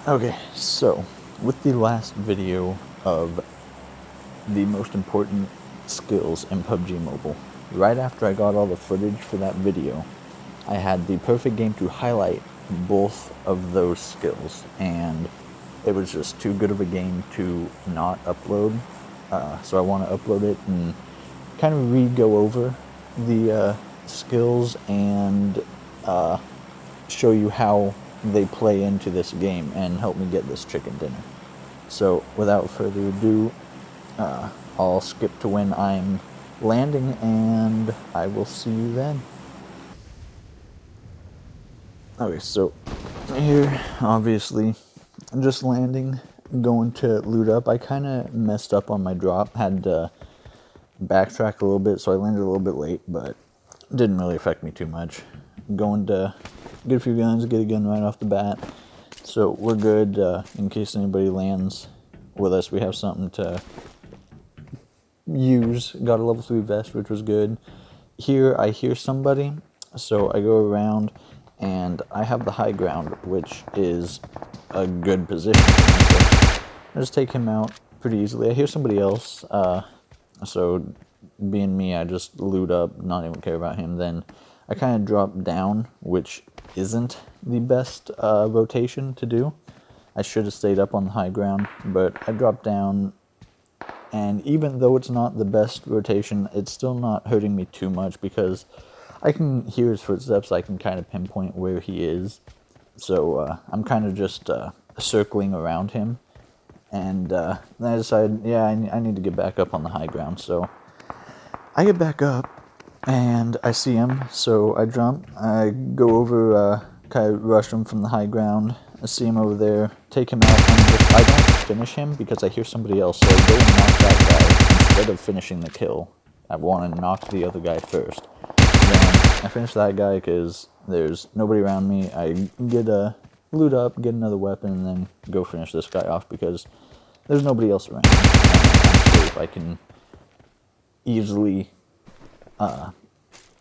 Okay, so with the last video of the most important skills in PUBG Mobile, right after I got all the footage for that video, I had the perfect game to highlight both of those skills, and it was just too good of a game to not upload. So I want to upload it and kind of re-go over the skills and show you how they play into this game and help me get this chicken dinner. So without further ado, I'll skip to when I'm landing and I will see you then. Okay, so here, obviously, I'm just landing, going to loot up. I kind of messed up on my drop, had to backtrack a little bit, so I landed a little bit late, but it didn't really affect me too much. Going to get a few guns, get a gun right off the bat, so we're good. In case anybody lands with us, we have something to use. Got a level 3 vest, which was good. Here I hear somebody, so I go around and I have the high ground, which is a good position for me, so I just take him out pretty easily. I hear somebody else, so being me, I just loot up, not even care about him. Then I kind of drop down, which isn't the best rotation to do. I should have stayed up on the high ground, but I dropped down, and even though it's not the best rotation, it's still not hurting me too much because I can hear his footsteps. I can kind of pinpoint where he is. So I'm kind of just circling around him. And then I decided, yeah, I need to get back up on the high ground. So I get back up and I see him. So I jump. I go over, kind of rush him from the high ground. I see him over there, take him out, and if I don't finish him because I hear somebody else, so I go and knock that guy instead of finishing the kill. I want to knock the other guy first. Then I finish that guy because there's nobody around me. I get a loot up, get another weapon, and then go finish this guy off because there's nobody else around. And I'm safe. I can easily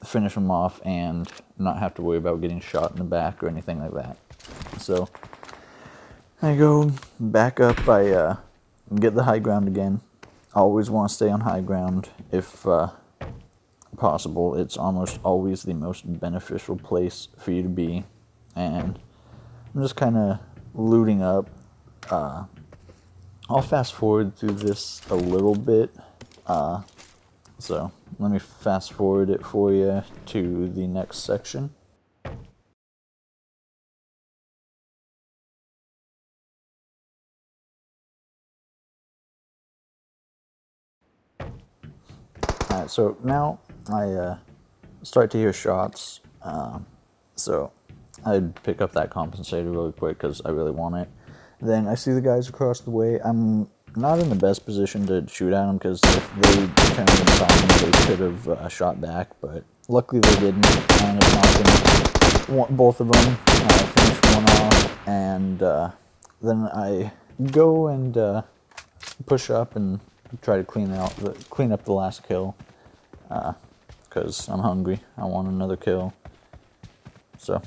finish him off and not have to worry about getting shot in the back or anything like that. So I go back up. I get the high ground again. I always want to stay on high ground if possible. It's almost always the most beneficial place for you to be, and I'm just kind of looting up. I'll fast forward through this a little bit, so let me fast forward it for you to the next section. Alright, so now I start to hear shots, so I'd pick up that compensator really quick because I really want it. Then I see the guys across the way. I'm not in the best position to shoot at them because if they turned and saw me, they could have shot back, but luckily they didn't, and it knocked them, both of them. I finished one off, and then I go and push up and try to clean up the last kill, because I'm hungry. I want another kill. So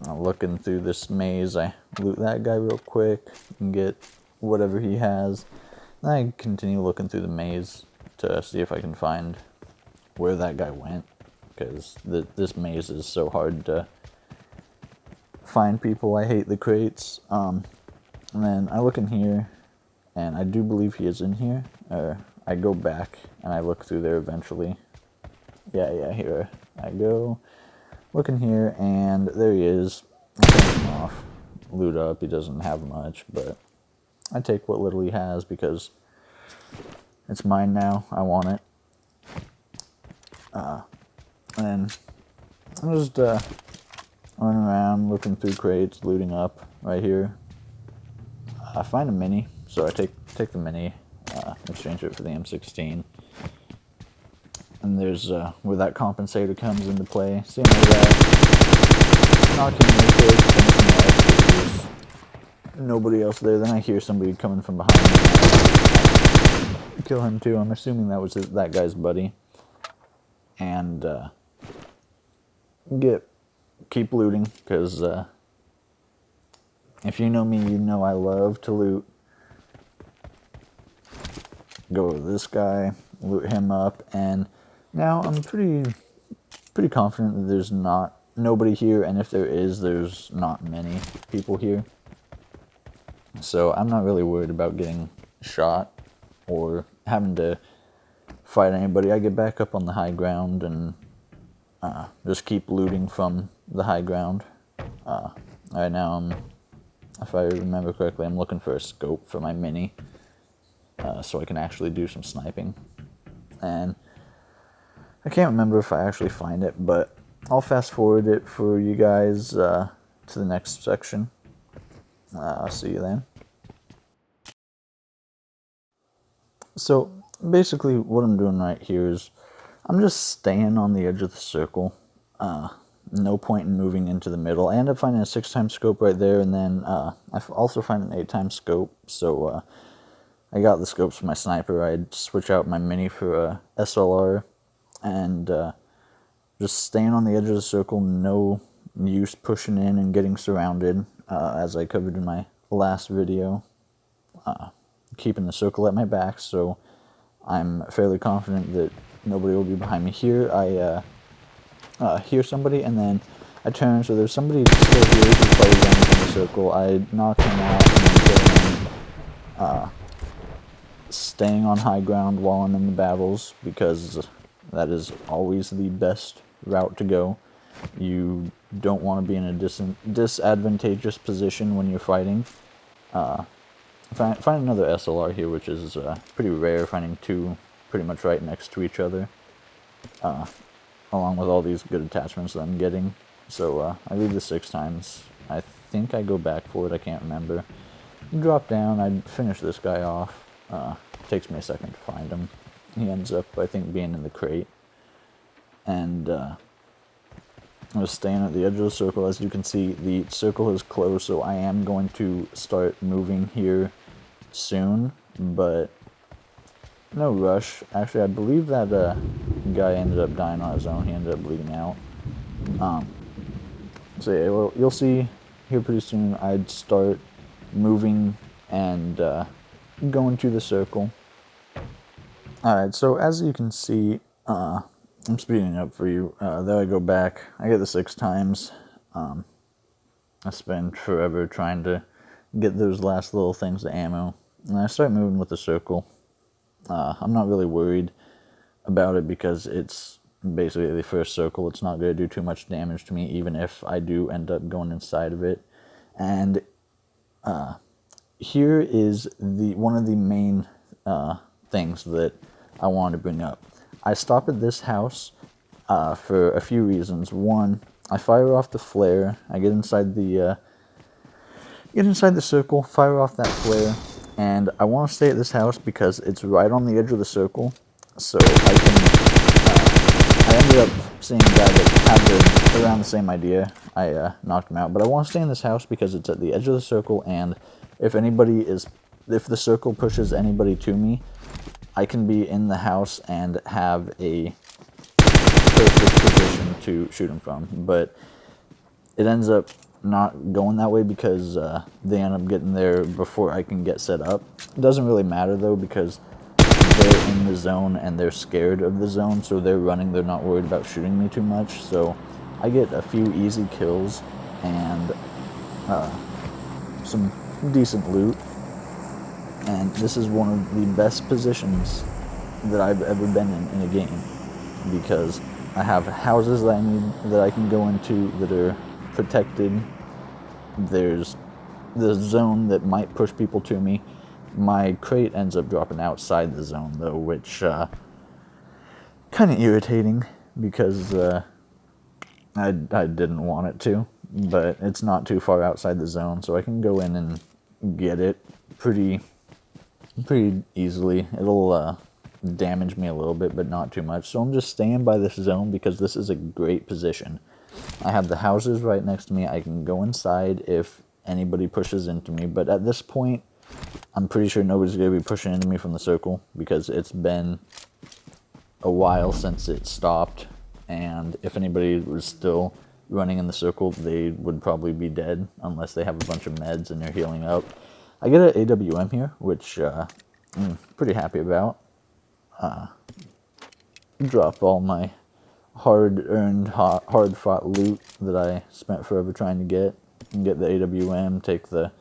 I'm looking through this maze. I loot that guy real quick and get whatever he has. Then I continue looking through the maze to see if I can find where that guy went, because this maze is so hard to find people. I hate the crates. And then I look in here, and I do believe he is in here. I go back and I look through there eventually. Yeah, here I go. Look in here, and there he is. I finish him off. Loot up. He doesn't have much, but I take what little he has because it's mine now. I want it. And I'm just running around, looking through crates, looting up right here. I find a mini, so I take the mini, exchange it for the M16. And there's where that compensator comes into play. Same as that. Knocking me quick, finishing off. There's nobody else there. Then I hear somebody coming from behind me. Kill him too. I'm assuming that was that guy's buddy. And keep looting because If you know me, you know I love to loot. Go to this guy, loot him up, and now I'm pretty confident that there's nobody here, and if there is, there's not many people here. So I'm not really worried about getting shot or having to fight anybody. I get back up on the high ground and just keep looting from the high ground. Right now, if I remember correctly, I'm looking for a scope for my mini, so I can actually do some sniping. And I can't remember if I actually find it, but I'll fast forward it for you guys to the next section. I'll see you then. So basically what I'm doing right here is I'm just staying on the edge of the circle. No point in moving into the middle. I end up finding a 6x scope right there, and then I also find an 8x scope. So I got the scopes for my sniper. I'd switch out my mini for a SLR, and just staying on the edge of the circle. No use pushing in and getting surrounded, as I covered in my last video. Keeping the circle at my back, so I'm fairly confident that nobody will be behind me here. I hear somebody, and then I turn, so there's somebody still here who's probably running from the circle. I knock him out, and then go in, staying on high ground while I'm in the battles, because that is always the best route to go. You don't want to be in a disadvantageous position when you're fighting. Find another SLR here, which is pretty rare, finding two pretty much right next to each other, along with all these good attachments that I'm getting. So I leave the 6x. I think I go back for it, I can't remember. Drop down, I'd finish this guy off. Takes me a second to find him. He ends up, I think, being in the crate. And I'm just staying at the edge of the circle. As you can see, the circle is closed, so I am going to start moving here soon, but no rush. Actually, I believe that guy ended up dying on his own. He ended up bleeding out. So yeah, well, you'll see here pretty soon. I'd start moving and going to the circle. Alright, so as you can see, I'm speeding up for you. There I go back. I get the 6x. I spend forever trying to get those last little things of ammo. And I start moving with the circle. I'm not really worried about it because it's basically the first circle. It's not going to do too much damage to me, even if I do end up going inside of it. And here is one of the main things that I wanted to bring up. I stop at this house for a few reasons. One, I fire off the flare. I get inside the circle, fire off that flare, and I want to stay at this house because it's right on the edge of the circle. So I ended up seeing a guy that had around the same idea. I knocked him out, but I want to stay in this house because it's at the edge of the circle, and if the circle pushes anybody to me, I can be in the house and have a perfect position to shoot them from. But it ends up not going that way because they end up getting there before I can get set up. It doesn't really matter though because they're in the zone and they're scared of the zone, so they're running. They're not worried about shooting me too much. So I get a few easy kills and some decent loot. And this is one of the best positions that I've ever been in a game because I have houses that I can go into that are protected. There's the zone that might push people to me. My crate ends up dropping outside the zone though, which kind of irritating because I didn't want it to, but it's not too far outside the zone, so I can go in and get it pretty easily. It'll damage me a little bit, but not too much. So I'm just staying by this zone because this is a great position. I have the houses right next to me. I can go inside if anybody pushes into me, but at this point, I'm pretty sure nobody's going to be pushing into me from the circle because it's been a while since it stopped, and if anybody was still running in the circle, they would probably be dead unless they have a bunch of meds and they're healing up. I get an AWM here, which I'm pretty happy about. Drop all my hard-earned, hard-fought loot that I spent forever trying to get. And get the AWM, take the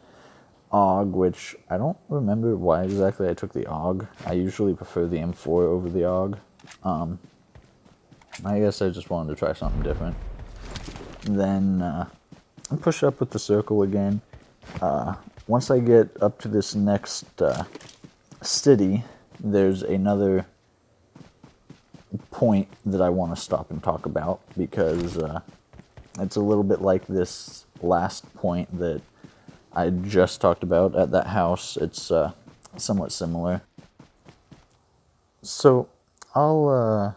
AUG, which I don't remember why exactly I took the AUG. I usually prefer the M4 over the AUG. I guess I just wanted to try something different. Then push up with the circle again. Once I get up to this next city, there's another point that I want to stop and talk about, because it's a little bit like this last point that I just talked about at that house. It's somewhat similar. So I'll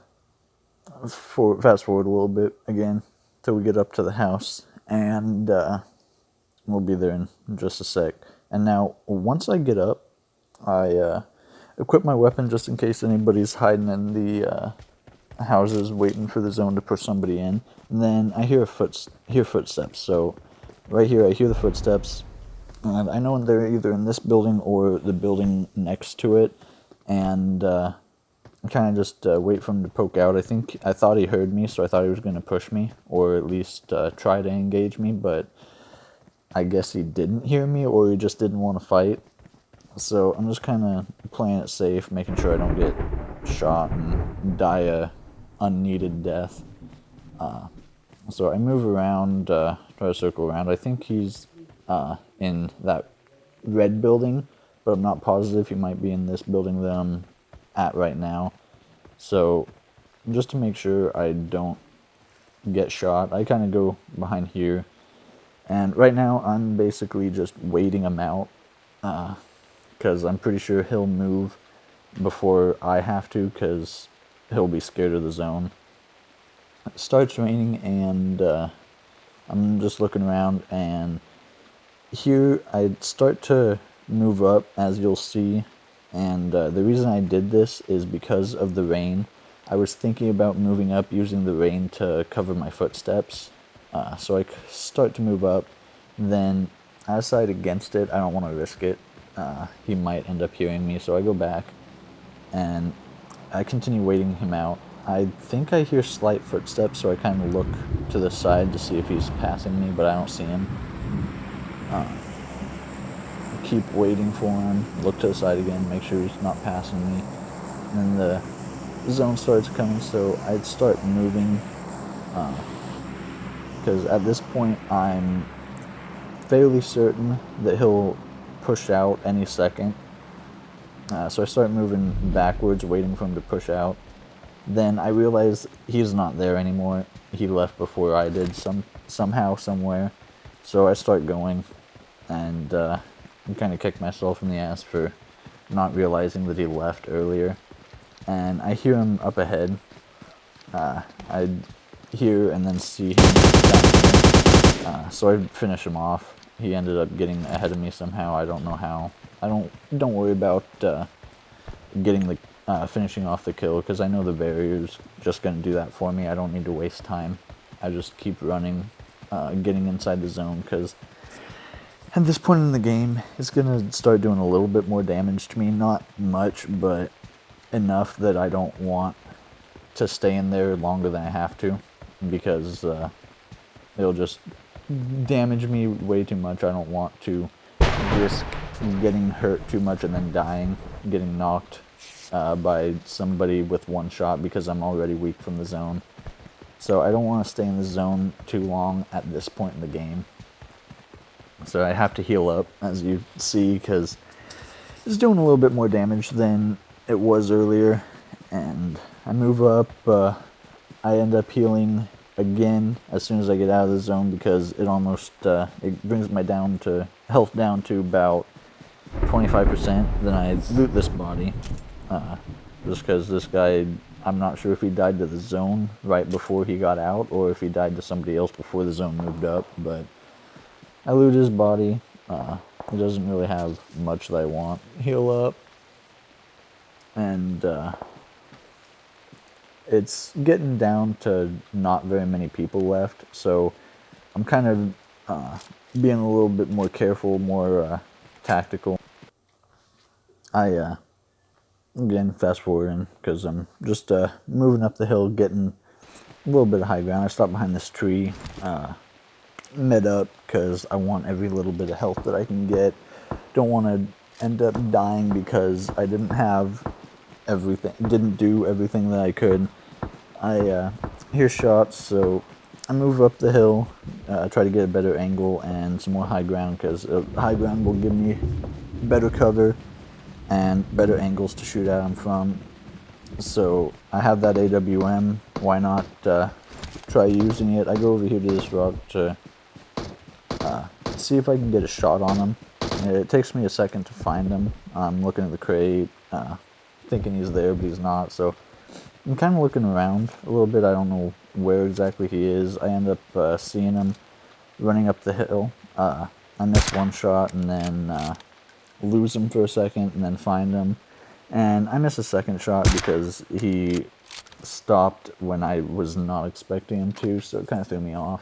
fast forward a little bit again till we get up to the house, and we'll be there in just a sec. And now, once I get up, I equip my weapon just in case anybody's hiding in the houses waiting for the zone to push somebody in. And then I hear footsteps. So right here, I hear the footsteps, and I know they're either in this building or the building next to it. And I kind of just wait for him to poke out. I thought he heard me, so I thought he was going to push me, or at least try to engage me, but I guess he didn't hear me, or he just didn't want to fight. So I'm just kind of playing it safe, making sure I don't get shot and die a unneeded death. So I move around, try to circle around. I think he's in that red building, but I'm not positive. He might be in this building that I'm at right now. So just to make sure I don't get shot, I kind of go behind here. And right now I'm basically just waiting him out, because I'm pretty sure he'll move before I have to, because he'll be scared of the zone. It starts raining, and I'm just looking around, and here I start to move up, as you'll see. And the reason I did this is because of the rain. I was thinking about moving up using the rain to cover my footsteps. So I start to move up, then I decide against it. I don't want to risk it. He might end up hearing me, so I go back, and I continue waiting him out. I think I hear slight footsteps, so I kind of look to the side to see if he's passing me, but I don't see him. Keep waiting for him, look to the side again, make sure he's not passing me. And then the zone starts coming, so I'd start moving, because at this point I'm fairly certain that he'll push out any second. So I start moving backwards, waiting for him to push out. Then I realize he's not there anymore. He left before I did, somehow, somewhere. So I start going, and I kind of kick myself in the ass for not realizing that he left earlier. And I hear him up ahead. I hear and then see him down here. So I finish him off. He ended up getting ahead of me somehow. I don't know how. Don't worry about getting the finishing off the kill, because I know the barrier's just going to do that for me. I don't need to waste time. I just keep running, getting inside the zone, because at this point in the game, it's going to start doing a little bit more damage to me. Not much, but enough that I don't want to stay in there longer than I have to, because it'll just damage me way too much. I don't want to risk getting hurt too much and then dying, getting knocked by somebody with one shot, because I'm already weak from the zone. So I don't want to stay in the zone too long at this point in the game. So I have to heal up, as you see, because it's doing a little bit more damage than it was earlier. And I move up, I end up healing again as soon as I get out of the zone, because it almost it brings my health down to about 25%. Then I loot this body, just because this guy, I'm not sure if he died to the zone right before he got out, or if he died to somebody else before the zone moved up, but I loot his body. He doesn't really have much that I want. Heal up, and it's getting down to not very many people left, so I'm kind of being a little bit more careful, more tactical. Again, fast forwarding, because I'm just moving up the hill, getting a little bit of high ground. I stopped behind this tree, mid up, because I want every little bit of health that I can get. Don't want to end up dying because I didn't have everything, didn't do everything that I could. I hear shots, so I move up the hill, try to get a better angle and some more high ground, because high ground will give me better cover and better angles to shoot at them from. So I have that AWM, why not try using it? I go over here to this rock to see if I can get a shot on him. It takes me a second to find him. I'm looking at the crate, thinking he's there, but he's not, so I'm kind of looking around a little bit. I don't know where exactly he is. I end up seeing him running up the hill. I miss one shot and then lose him for a second and then find him. And I miss a second shot because he stopped when I was not expecting him to, so it kind of threw me off.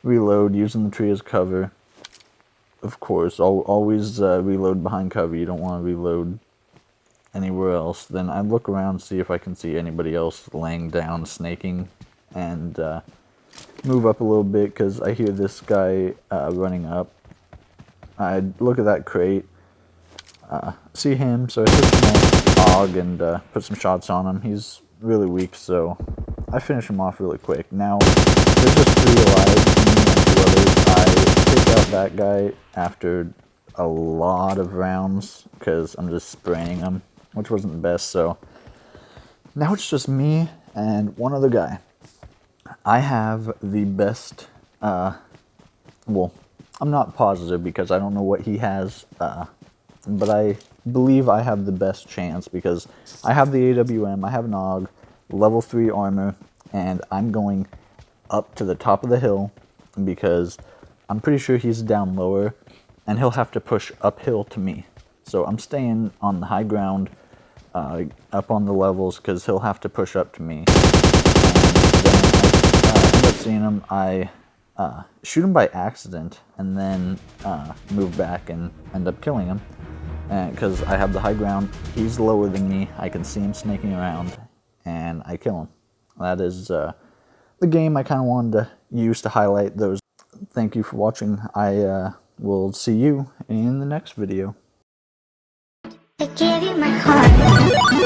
Reload, using the tree as cover. Of course, always reload behind cover. You don't want to reload anywhere else. Then I look around, see if I can see anybody else laying down, snaking, and move up a little bit because I hear this guy running up. I look at that crate, see him, so I took some AUG and put some shots on him. He's really weak, so I finish him off really quick. Now, there's just 3 alive, me and 2 others. I take out that guy after a lot of rounds because I'm just spraying him, which wasn't the best, so now it's just me and 1 other guy. I have the best, well, I'm not positive because I don't know what he has, but I believe I have the best chance because I have the AWM, I have an AUG, level 3 armor, and I'm going up to the top of the hill because I'm pretty sure he's down lower and he'll have to push uphill to me. So I'm staying on the high ground, up on the levels, because he'll have to push up to me. And then I end up seeing him. I shoot him by accident and then move back and end up killing him. Because I have the high ground, he's lower than me, I can see him snaking around, and I kill him. That is the game I kind of wanted to use to highlight those. Thank you for watching. I will see you in the next video. I gave you my heart.